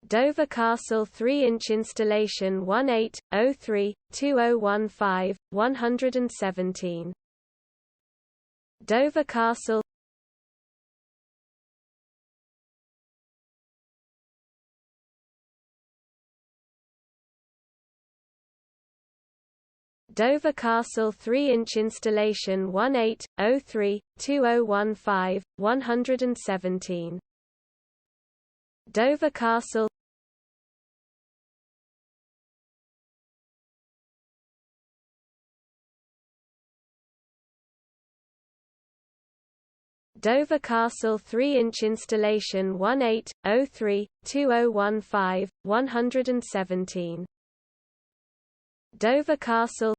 Dover Castle 3-inch installation 1803-2015, 117. Dover Castle Dover Castle 3-inch installation 1803-2015, 117. Dover Castle Dover Castle 3-inch installation 1803-2015, 117. Dover Castle